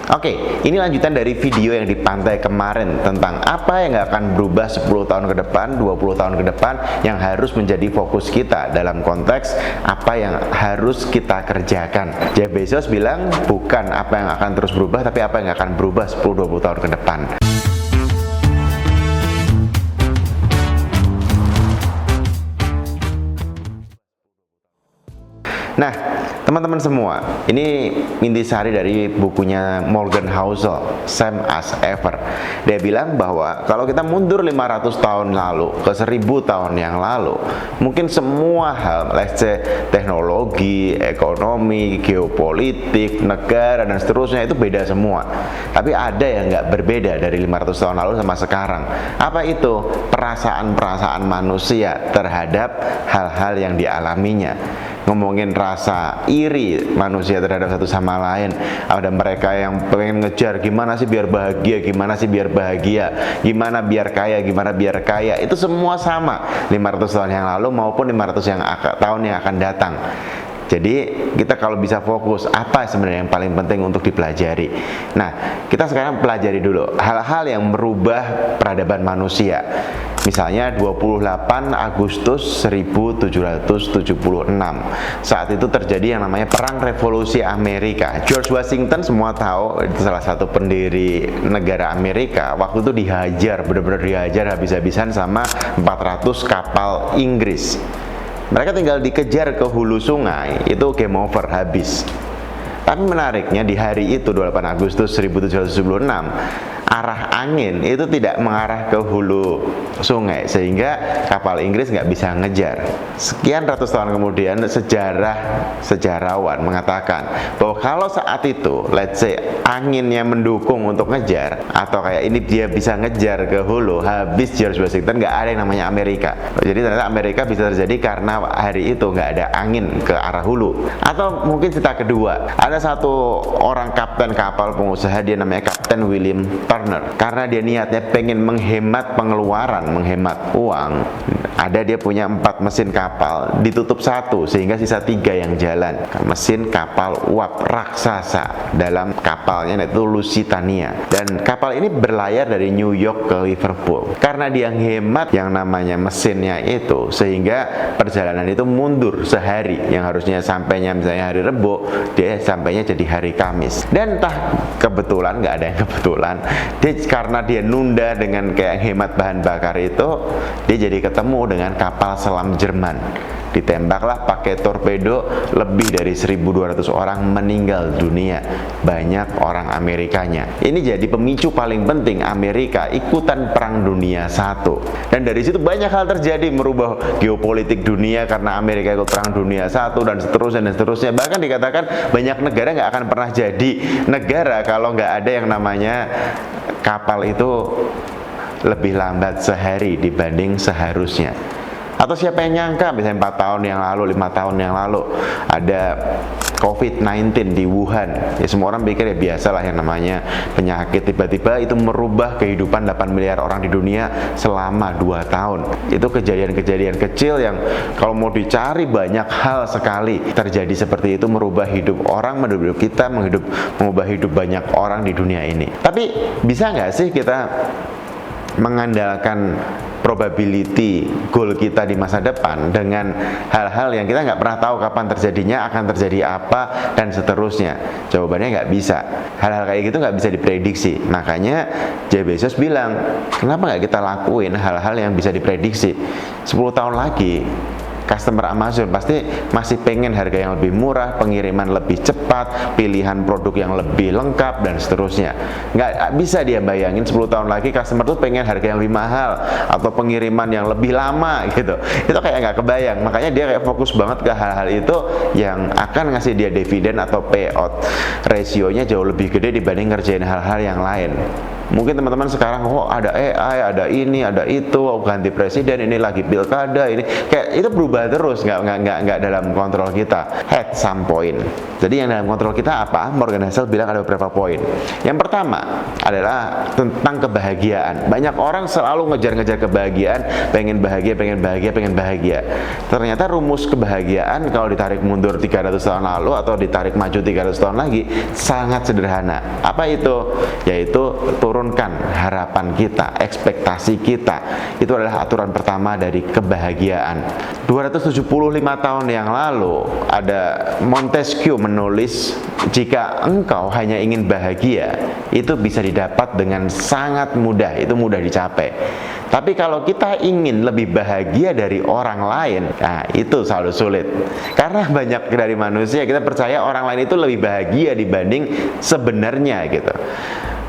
Oke, ini lanjutan dari video yang di pantai kemarin tentang apa yang nggak akan berubah 10 tahun ke depan, 20 tahun ke depan yang harus menjadi fokus kita dalam konteks apa yang harus kita kerjakan. Jeff Bezos bilang bukan apa yang akan terus berubah, tapi apa yang akan berubah 10-20 tahun ke depan. Nah, teman-teman semua, ini intisari dari bukunya Morgan Housel, Same as Ever. Dia bilang bahwa kalau kita mundur 500 tahun lalu ke 1000 tahun yang lalu, mungkin semua hal, let's say teknologi, ekonomi, geopolitik, negara, dan seterusnya itu beda semua. Tapi ada yang nggak berbeda dari 500 tahun lalu sama sekarang. Apa itu? Perasaan-perasaan manusia terhadap hal-hal yang dialaminya. Ngomongin rasa iri manusia terhadap satu sama lain. Ada mereka yang pengen ngejar gimana sih biar bahagia, gimana sih biar bahagia, gimana biar kaya, gimana biar kaya. Itu semua sama 500 tahun yang lalu maupun 500 tahun yang akan datang. Jadi kita kalau bisa fokus apa sebenarnya yang paling penting untuk dipelajari. Nah, kita sekarang pelajari dulu hal-hal yang merubah peradaban manusia. Misalnya 28 Agustus 1776. Saat itu terjadi yang namanya Perang Revolusi Amerika. George Washington semua tahu, itu salah satu pendiri negara Amerika. Waktu itu dihajar, benar-benar dihajar habis-habisan sama 400 kapal Inggris. Mereka tinggal dikejar ke hulu sungai, itu game over, habis. Tapi menariknya di hari itu 28 Agustus 1776 arah angin itu tidak mengarah ke hulu sungai sehingga kapal Inggris nggak bisa ngejar. Sekian ratus tahun kemudian sejarawan mengatakan bahwa kalau saat itu let's say anginnya mendukung untuk ngejar atau kayak ini dia bisa ngejar ke hulu, habis George Washington, nggak ada yang namanya Amerika. Jadi ternyata Amerika bisa terjadi karena hari itu nggak ada angin ke arah hulu. Atau mungkin cerita kedua, ada satu orang kapten kapal pengusaha, dia namanya Kapten William Turner. Karena dia niatnya pengen menghemat pengeluaran, menghemat uang, ada dia punya 4 mesin kapal, ditutup 1 sehingga sisa 3 yang jalan. Mesin kapal uap raksasa dalam kapalnya yaitu Lusitania, dan kapal ini berlayar dari New York ke Liverpool. Karena dia hemat yang namanya mesinnya itu, sehingga perjalanan itu mundur sehari, yang harusnya sampainya misalnya hari Rebo, dia sampainya jadi hari Kamis. Dan entah kebetulan, nggak ada yang kebetulan, karena dia nunda dengan kayak hemat bahan bakar itu, dia jadi ketemu dengan kapal selam Jerman. Ditembaklah pakai torpedo, lebih dari 1.200 orang meninggal dunia, banyak orang Amerikanya. Ini jadi pemicu paling penting Amerika ikutan Perang Dunia I. Dan dari situ banyak hal terjadi, merubah geopolitik dunia karena Amerika ikut Perang Dunia I dan seterusnya dan seterusnya. Bahkan dikatakan banyak negara nggak akan pernah jadi negara kalau nggak ada yang namanya kapal itu lebih lambat sehari dibanding seharusnya. Atau siapa yang nyangka misalnya 4 tahun yang lalu, 5 tahun yang lalu ada COVID-19 di Wuhan. Ya semua orang pikir ya biasalah yang namanya penyakit, tiba-tiba itu merubah kehidupan 8 miliar orang di dunia selama 2 tahun. Itu kejadian-kejadian kecil yang kalau mau dicari banyak hal sekali terjadi seperti itu, merubah hidup orang, merubah kita, mengubah hidup banyak orang di dunia ini. Tapi bisa nggak sih kita mengandalkan probability goal kita di masa depan dengan hal-hal yang kita nggak pernah tahu kapan terjadinya, akan terjadi apa, dan seterusnya? Jawabannya nggak bisa. Hal-hal kayak gitu nggak bisa diprediksi. Makanya Jeff Bezos bilang, kenapa nggak kita lakuin hal-hal yang bisa diprediksi? 10 tahun lagi customer Amazon pasti masih pengen harga yang lebih murah, pengiriman lebih cepat, pilihan produk yang lebih lengkap, dan seterusnya. Nggak bisa dia bayangin 10 tahun lagi customer tuh pengen harga yang lebih mahal atau pengiriman yang lebih lama gitu. Itu kayak nggak kebayang. Makanya dia kayak fokus banget ke hal-hal itu yang akan ngasih dia dividen atau payout rasionya jauh lebih gede dibanding ngerjain hal-hal yang lain. Mungkin teman-teman sekarang, oh ada AI, ada ini, ada itu, oh, ganti presiden, ini lagi pilkada, ini kayak itu berubah terus, nggak dalam kontrol kita. At some point. Jadi yang dalam kontrol kita apa? Morgan Housel bilang ada beberapa poin. Yang pertama adalah tentang kebahagiaan. Banyak orang selalu ngejar-ngejar kebahagiaan, pengen bahagia, pengen bahagia, pengen bahagia. Ternyata rumus kebahagiaan kalau ditarik mundur 300 tahun lalu atau ditarik maju 300 tahun lagi sangat sederhana. Apa itu? Yaitu turunkan harapan kita, ekspektasi kita. Itu adalah aturan pertama dari kebahagiaan. 275 tahun yang lalu ada Montesquieu menulis, jika engkau hanya ingin bahagia, itu bisa didapat dengan sangat mudah, itu mudah dicapai. Tapi kalau kita ingin lebih bahagia dari orang lain, nah itu selalu sulit. Karena banyak dari manusia kita percaya orang lain itu lebih bahagia dibanding sebenarnya gitu.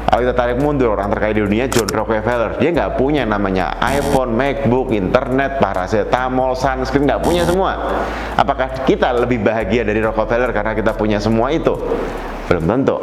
Kalau kita tarik mundur, orang terkaya di dunia John Rockefeller, dia nggak punya namanya iPhone, MacBook, internet, paracetamol, sunscreen, nggak punya semua. Apakah kita lebih bahagia dari Rockefeller karena kita punya semua itu? Belum tentu.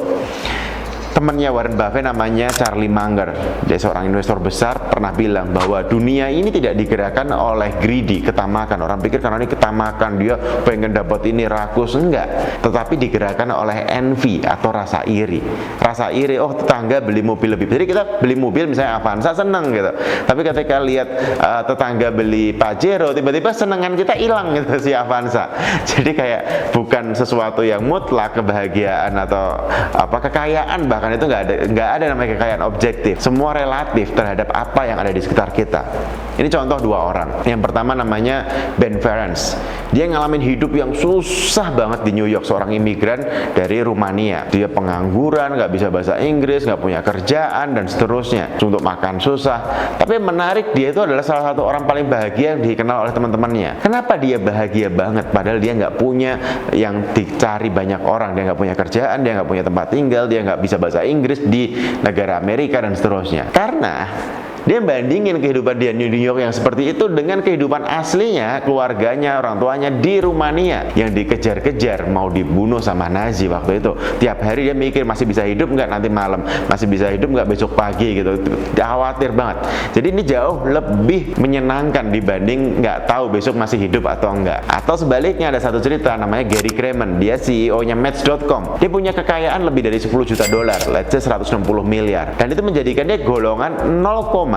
Temannya Warren Buffett namanya Charlie Munger, dia seorang investor besar, pernah bilang bahwa dunia ini tidak digerakkan oleh greedy, ketamakan. Orang pikir karena ini ketamakan, dia pengen dapat ini, rakus, enggak. Tetapi digerakkan oleh envy atau rasa iri. Rasa iri, oh tetangga beli mobil lebih. Jadi kita beli mobil misalnya Avanza, seneng gitu. Tapi ketika lihat tetangga beli Pajero, tiba-tiba senengan kita hilang gitu si Avanza. Jadi kayak bukan sesuatu yang mutlak kebahagiaan atau apa kekayaan, bahkan itu nggak ada namanya kekayaan objektif. Semua relatif terhadap apa yang ada di sekitar kita. Ini contoh dua orang. Yang pertama namanya Ben Ferencz. Dia ngalamin hidup yang susah banget di New York, seorang imigran dari Rumania. Dia pengangguran, nggak bisa bahasa Inggris, nggak punya kerjaan dan seterusnya. Untuk makan susah. Tapi menarik, dia itu adalah salah satu orang paling bahagia yang dikenal oleh teman-temannya. Kenapa dia bahagia banget? Padahal dia nggak punya yang dicari banyak orang. Dia nggak punya kerjaan, dia nggak punya tempat tinggal, dia nggak bisa bahasa Inggris di negara Amerika dan seterusnya. Karena dia bandingin kehidupan dia di New York yang seperti itu dengan kehidupan aslinya, keluarganya, orang tuanya di Rumania yang dikejar-kejar, mau dibunuh sama Nazi waktu itu. Tiap hari dia mikir masih bisa hidup nggak nanti malam, masih bisa hidup nggak besok pagi gitu. Dia khawatir banget. Jadi ini jauh lebih menyenangkan dibanding nggak tahu besok masih hidup atau enggak. Atau sebaliknya ada satu cerita namanya Gary Kremen, dia CEO-nya Match.com. Dia punya kekayaan lebih dari 10 juta dolar, let's say 160 miliar. Dan itu menjadikan dia golongan 0,00001,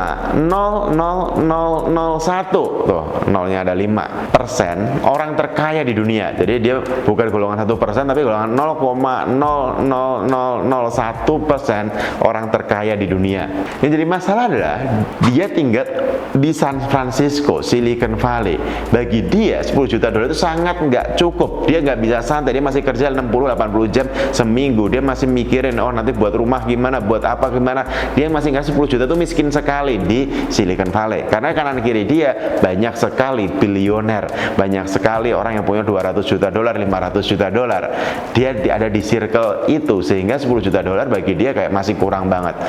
tuh nolnya ada 5% orang terkaya di dunia. Jadi dia bukan golongan 1%, tapi golongan 0,00001% orang terkaya di dunia. Yang jadi masalah adalah dia tinggal di San Francisco, Silicon Valley. Bagi dia 10 juta dolar itu sangat nggak cukup. Dia nggak bisa santai, dia masih kerja 60-80 jam seminggu. Dia masih mikirin, oh nanti buat rumah gimana, buat apa gimana. Dia masih ngasih 10 juta itu miskin sekali di Silicon Valley. Karena kanan kiri dia banyak sekali bilioner, banyak sekali orang yang punya 200 juta dolar, 500 juta dolar. Dia ada di circle itu, sehingga 10 juta dolar bagi dia kayak masih kurang banget.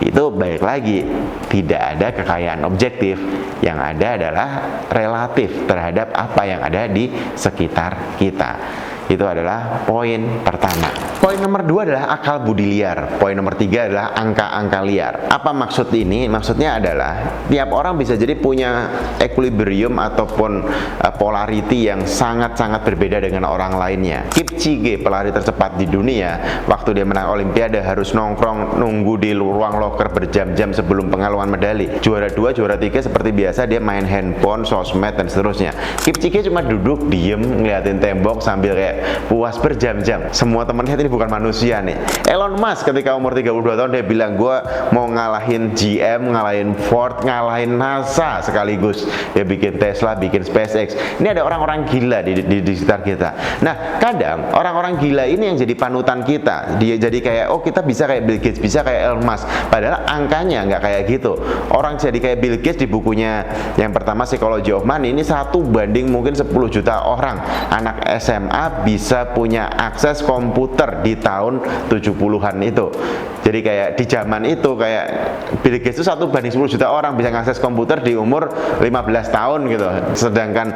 Itu baik lagi, tidak ada kekayaan objektif. Yang ada adalah relatif terhadap apa yang ada di sekitar kita. Itu adalah poin pertama. Poin nomor 2 adalah akal budi liar. Poin nomor 3 adalah angka-angka liar. Apa maksud ini? Maksudnya adalah tiap orang bisa jadi punya equilibrium ataupun polarity yang sangat-sangat berbeda dengan orang lainnya. Kipchoge, pelari tercepat di dunia, waktu dia menang Olimpiade harus nongkrong nunggu di ruang loker berjam-jam sebelum pengaluan medali. Juara 2, juara 3 seperti biasa dia main handphone, sosmed dan seterusnya. Kipchoge cuma duduk diem ngeliatin tembok sambil kayak puas berjam-jam. Semua teman lihat ini bukan manusia nih. Elon Musk ketika umur 32 tahun dia bilang, gue mau ngalahin GM, ngalahin Ford, ngalahin NASA sekaligus. Dia bikin Tesla, bikin SpaceX. Ini ada orang-orang gila di sekitar kita. Nah, kadang orang-orang gila ini yang jadi panutan kita. Dia jadi kayak, oh kita bisa kayak Bill Gates, bisa kayak Elon Musk. Padahal angkanya nggak kayak gitu. Orang jadi kayak Bill Gates di bukunya yang pertama Psychology of Money, ini 1 banding mungkin 10 juta orang. Anak SMA bisa punya akses komputer di tahun 70-an itu. Jadi kayak di zaman itu kayak Bill Gates itu 1:10 juta orang bisa mengakses komputer di umur 15 tahun gitu. Sedangkan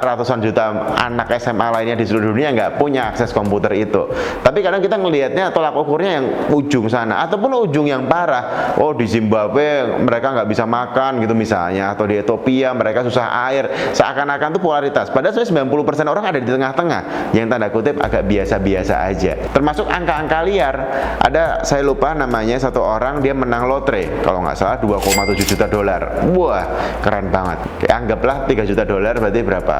ratusan juta anak SMA lainnya di seluruh dunia nggak punya akses komputer itu. Tapi kadang kita ngelihatnya tolak ukurnya yang ujung sana ataupun ujung yang parah. Oh, di Zimbabwe mereka nggak bisa makan gitu misalnya, atau di Ethiopia mereka susah air. Seakan-akan tuh polaritas. Padahal sebenarnya 90% orang ada di tengah-tengah yang tanda kutip agak biasa-biasa aja. Termasuk angka-angka liar. Ada, saya lupa namanya, satu orang dia menang lotre kalau nggak salah 2,7 juta dolar. Wah, keren banget. Anggaplah 3 juta dolar berarti berapa?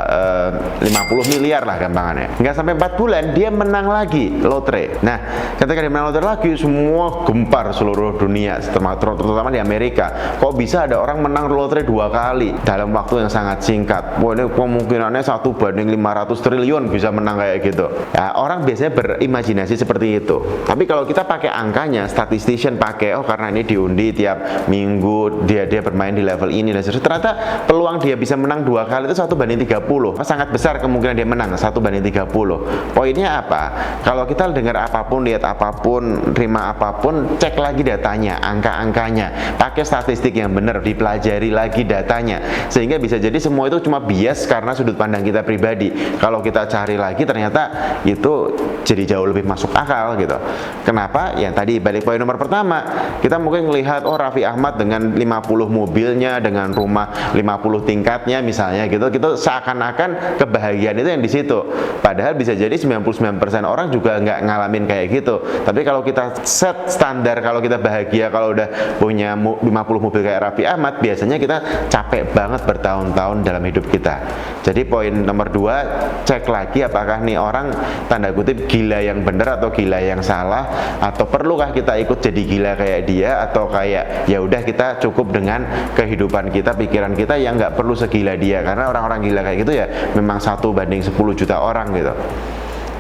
50 miliar lah gampangannya. Nggak sampai 4 bulan dia menang lagi lotre. Nah, ketika dia menang lotre lagi, semua gempar seluruh dunia, terutama di Amerika. Kok bisa ada orang menang lotre 2 kali dalam waktu yang sangat singkat? Wah, ini kemungkinannya 1/500 triliun bisa menang kayak gitu. Ya, orang biasanya berimajinasi seperti itu. Tapi kalau kita pakai angkanya, statistician pakai, oh karena ini diundi tiap minggu, dia bermain di level ini dan seterusnya. Ternyata peluang dia bisa menang 2 kali itu 1/30. Sangat besar kemungkinan dia menang 1/30. Poinnya apa? Kalau kita dengar apapun, lihat apapun, terima apapun, cek lagi datanya, angka-angkanya, pakai statistik yang benar, dipelajari lagi datanya, sehingga bisa jadi semua itu cuma bias karena sudut pandang kita pribadi. Kalau kita cari lagi ternyata itu jadi jauh lebih masuk akal gitu. Kenapa? Yang tadi balik poin nomor pertama, kita mungkin melihat oh Raffi Ahmad dengan 50 mobilnya, dengan rumah 50 tingkatnya misalnya gitu, seakan-akan kebahagiaan itu yang di situ. Padahal bisa jadi 99% orang juga nggak ngalamin kayak gitu. Tapi kalau kita set standar, kalau kita bahagia kalau udah punya 50 mobil kayak Raffi Ahmad, biasanya kita capek banget bertahun-tahun dalam hidup kita. Jadi poin nomor 2, cek lagi apakah nih orang tanda kutip gila yang benar atau gila yang salah, atau perlukah kita ikut jadi gila kayak dia, atau kayak ya udah kita cukup dengan kehidupan kita, pikiran kita yang nggak perlu segila dia. Karena orang-orang gila kayak gitu ya memang 1/10 juta orang gitu.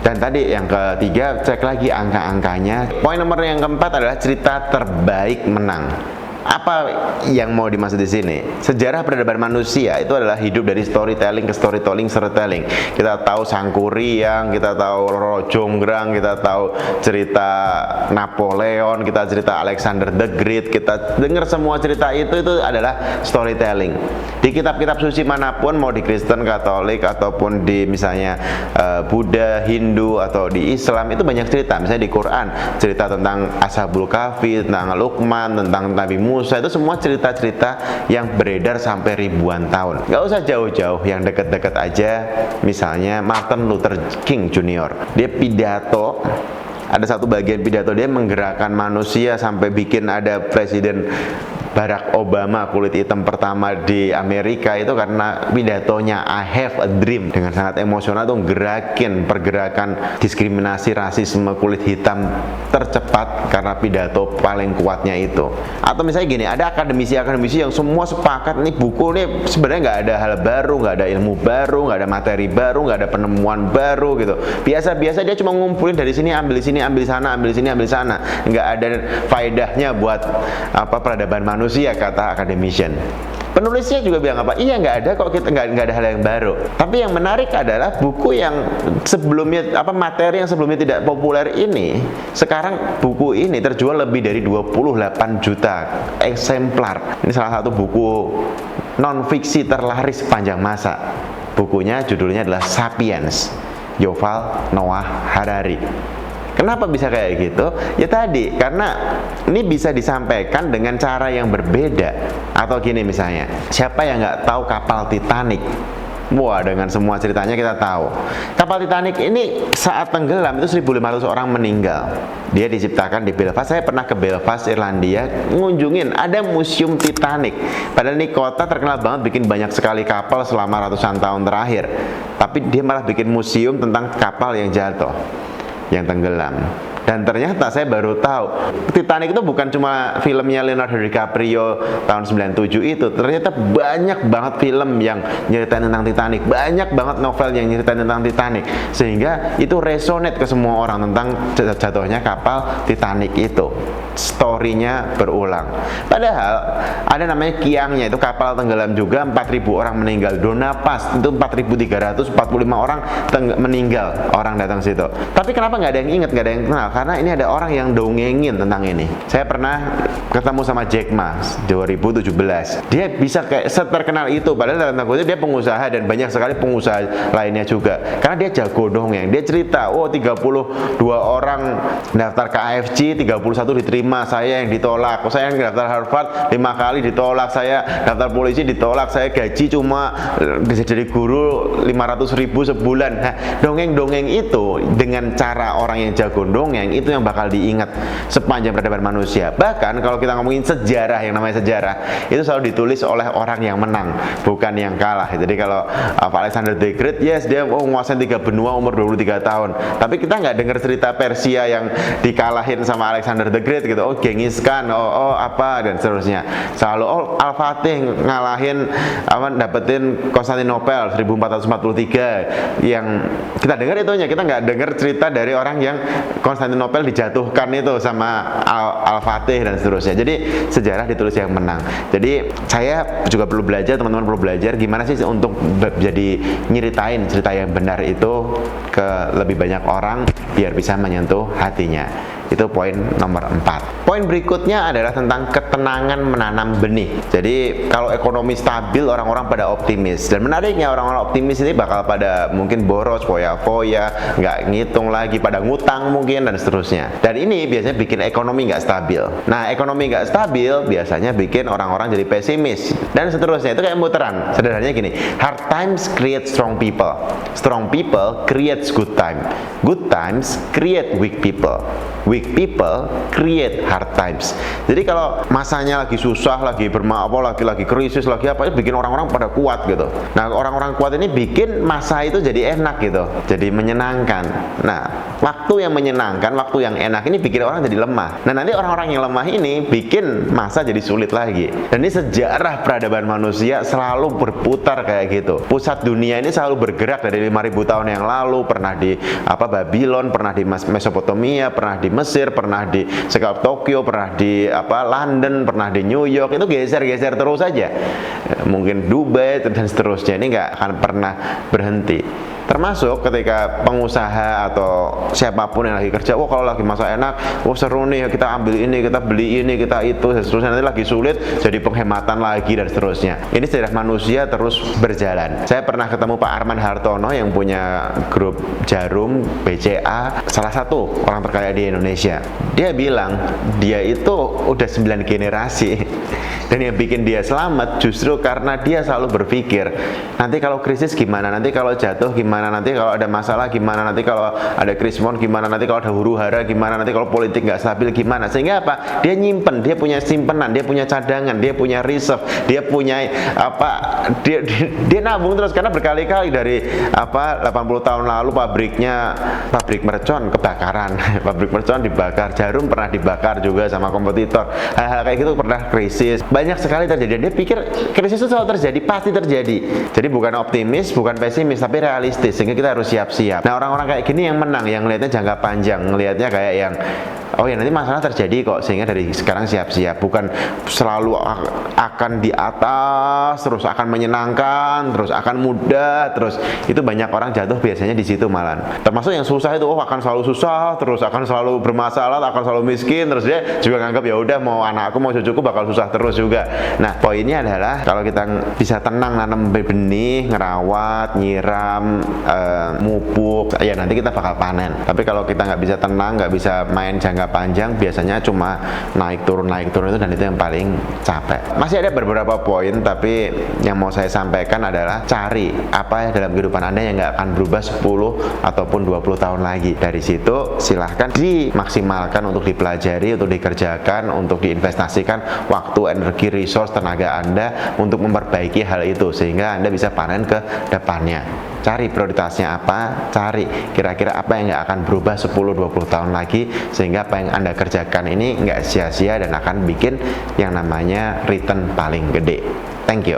Dan tadi yang ketiga, cek lagi angka-angkanya. Poin nomor yang keempat adalah cerita terbaik menang. Apa yang mau dimaksud di sini? Sejarah peradaban manusia itu adalah hidup dari storytelling ke storytelling. Kita tahu Sangkuriang, kita tahu Roro Jonggrang, kita tahu cerita Napoleon, kita cerita Alexander the Great, kita dengar semua cerita itu adalah storytelling. Di kitab-kitab suci manapun, mau di Kristen, Katolik, ataupun di misalnya Buddha, Hindu, atau di Islam, itu banyak cerita. Misalnya di Quran, cerita tentang Ashabul Kahfi, tentang Luqman, tentang Nabi Musa, itu semua cerita-cerita yang beredar sampai ribuan tahun. Gak usah jauh-jauh, yang deket-deket aja. Misalnya Martin Luther King Jr. Dia pidato, ada satu bagian pidato dia menggerakkan manusia sampai bikin ada presiden Barack Obama kulit hitam pertama di Amerika itu karena pidatonya I Have a Dream. Dengan sangat emosional tuh gerakin pergerakan diskriminasi rasisme kulit hitam tercepat karena pidato paling kuatnya itu. Atau misalnya gini, ada akademisi-akademisi yang semua sepakat nih buku ini sebenarnya nggak ada hal baru, nggak ada ilmu baru, nggak ada materi baru, nggak ada penemuan baru gitu. Biasa-biasa dia cuma ngumpulin dari sini, ambil sini, ambil sana, ambil sini, ambil sana. Nggak ada faedahnya buat peradaban manusia, kata akademisian. Penulisnya juga bilang apa? Iya, nggak ada kok, kita nggak ada hal yang baru. Tapi yang menarik adalah buku yang sebelumnya materi yang sebelumnya tidak populer ini, sekarang buku ini terjual lebih dari 28 juta eksemplar. Ini salah satu buku non fiksi terlaris sepanjang masa. Bukunya judulnya adalah Sapiens, Yuval Noah Harari. Kenapa bisa kayak gitu? Ya tadi, karena ini bisa disampaikan dengan cara yang berbeda. Atau gini misalnya, siapa yang nggak tahu kapal Titanic? Wah, dengan semua ceritanya kita tahu. Kapal Titanic ini saat tenggelam itu 1.500 orang meninggal. Dia diciptakan di Belfast. Saya pernah ke Belfast, Irlandia, ngunjungin ada museum Titanic. Padahal ini kota terkenal banget bikin banyak sekali kapal selama ratusan tahun terakhir. Tapi dia malah bikin museum tentang kapal yang jatuh, yang tenggelam. Dan ternyata saya baru tahu Titanic itu bukan cuma filmnya Leonardo DiCaprio tahun 97 itu. Ternyata banyak banget film yang nyeritain tentang Titanic, banyak banget novel yang nyeritain tentang Titanic, sehingga itu resonate ke semua orang tentang jatuhnya kapal Titanic itu. Story-nya berulang. Padahal ada namanya kiangnya, itu kapal tenggelam juga, 4.000 orang meninggal. Dona Pass itu 4.345 orang meninggal, orang datang situ. Tapi kenapa nggak ada yang ingat, nggak ada yang kenal? Karena ini ada orang yang dongengin tentang ini. Saya pernah ketemu sama Jack Ma 2017. Dia bisa kayak seterkenal itu, padahal dalam tanda kutip dia pengusaha dan banyak sekali pengusaha lainnya juga. Karena dia jago dongeng. Dia cerita, oh 32 orang daftar ke AFC, 31 diterima, saya yang ditolak. Saya yang daftar Harvard 5 kali ditolak, saya daftar polisi ditolak, saya gaji cuma bisa jadi guru 500.000 sebulan. Nah, dongeng-dongeng itu dengan cara orang yang jago dongeng itu yang bakal diingat sepanjang peradaban manusia. Bahkan kalau kita ngomongin sejarah, yang namanya sejarah itu selalu ditulis oleh orang yang menang, bukan yang kalah. Jadi kalau Alexander the Great, yes, dia menguasai 3 benua umur 23 tahun. Tapi kita nggak dengar cerita Persia yang dikalahin sama Alexander the Great gitu. Oh, Genghis Khan, apa dan seterusnya. Selalu Al-Fatih ngalahin dapetin Konstantinopel 1443. Yang kita dengar itunya, kita nggak dengar cerita dari orang yang Konstantinopel dijatuhkan itu sama Al-Fatih dan seterusnya. Jadi sejarah ditulis yang menang. Jadi saya juga perlu belajar, teman-teman perlu belajar gimana sih untuk jadi nyeritain cerita yang benar itu ke lebih banyak orang biar bisa menyentuh hatinya. Itu poin nomor 4. Poin berikutnya adalah tentang ketenangan menanam benih. Jadi kalau ekonomi stabil, orang-orang pada optimis. Dan menariknya, orang-orang optimis ini bakal pada mungkin boros, foya-foya, nggak ngitung lagi, pada ngutang mungkin dan seterusnya. Dan ini biasanya bikin ekonomi nggak stabil. Nah, ekonomi nggak stabil biasanya bikin orang-orang jadi pesimis dan seterusnya. Itu kayak muteran. Sederhananya gini, hard times create strong people. Strong people creates good time. Good times create weak people. Weak people create hard times. Jadi kalau masanya lagi susah, lagi lagi krisis, lagi apa, itu bikin orang-orang pada kuat gitu. Nah, orang-orang kuat ini bikin masa itu jadi enak gitu, jadi menyenangkan. Nah, waktu yang menyenangkan, waktu yang enak ini bikin orang jadi lemah. Nah, nanti orang-orang yang lemah ini bikin masa jadi sulit lagi. Dan ini sejarah peradaban manusia selalu berputar kayak gitu. Pusat dunia ini selalu bergerak dari 5.000 tahun yang lalu. Pernah di Babylon, pernah di Mesopotamia, pernah di Mesir, pernah di Tokyo, pernah di London, pernah di New York. Itu geser-geser terus saja. Mungkin Dubai dan seterusnya. Ini nggak akan pernah berhenti. Termasuk ketika pengusaha atau siapapun yang lagi kerja, kalau lagi masa enak, seru nih, kita ambil ini, kita beli ini, kita itu, dan seterusnya. Nanti lagi sulit, jadi penghematan lagi dan seterusnya. Ini sejarah manusia terus berjalan. Saya pernah ketemu Pak Arman Hartono yang punya grup Jarum, BCA, salah satu orang terkaya di Indonesia. Dia bilang, dia itu udah 9 generasi. Dan yang bikin dia selamat justru karena dia selalu berpikir, nanti kalau krisis gimana, nanti kalau jatuh gimana, nanti kalau ada masalah gimana, nanti kalau ada krismon gimana, nanti kalau ada huru-hara gimana, nanti kalau politik nggak stabil gimana. Sehingga apa? Dia nyimpen, dia punya simpenan, dia punya cadangan, dia punya reserve, dia punya dia nabung terus. Karena berkali-kali dari 80 tahun lalu pabrik mercon kebakaran, pabrik mercon dibakar, Jarum pernah dibakar juga sama kompetitor. Hal-hal kayak gitu pernah krisis. Banyak sekali terjadi. Dia pikir krisis itu selalu terjadi, pasti terjadi. Jadi bukan optimis, bukan pesimis, tapi realistis. Sehingga kita harus siap-siap. Nah, orang-orang kayak gini yang menang, yang ngelihatnya jangka panjang, ngelihatnya kayak yang nanti masalah terjadi kok, sehingga dari sekarang siap-siap. Bukan selalu akan di atas, terus akan menyenangkan, terus akan mudah, terus itu banyak orang jatuh biasanya di situ malah. Termasuk yang susah itu, akan selalu susah, terus akan selalu bermasalah, akan selalu miskin, terus dia juga nganggap ya udah mau anakku mau cucuku bakal susah terus juga. Nah, poinnya adalah kalau kita bisa tenang nanam benih, ngerawat, nyiram, mupuk, ya nanti kita bakal panen. Tapi kalau kita nggak bisa tenang, nggak bisa main jangka panjang, biasanya cuma naik turun itu, dan itu yang paling capek. Masih ada beberapa poin, tapi yang mau saya sampaikan adalah cari apa dalam kehidupan Anda yang nggak akan berubah 10 ataupun 20 tahun lagi. Dari situ silahkan dimaksimalkan untuk dipelajari, untuk dikerjakan, untuk diinvestasikan waktu, energi, resource, tenaga Anda untuk memperbaiki hal itu sehingga Anda bisa panen ke depannya. Cari prioritasnya apa, cari kira-kira apa yang nggak akan berubah 10-20 tahun lagi, sehingga apa yang Anda kerjakan ini nggak sia-sia dan akan bikin yang namanya return paling gede. Thank you.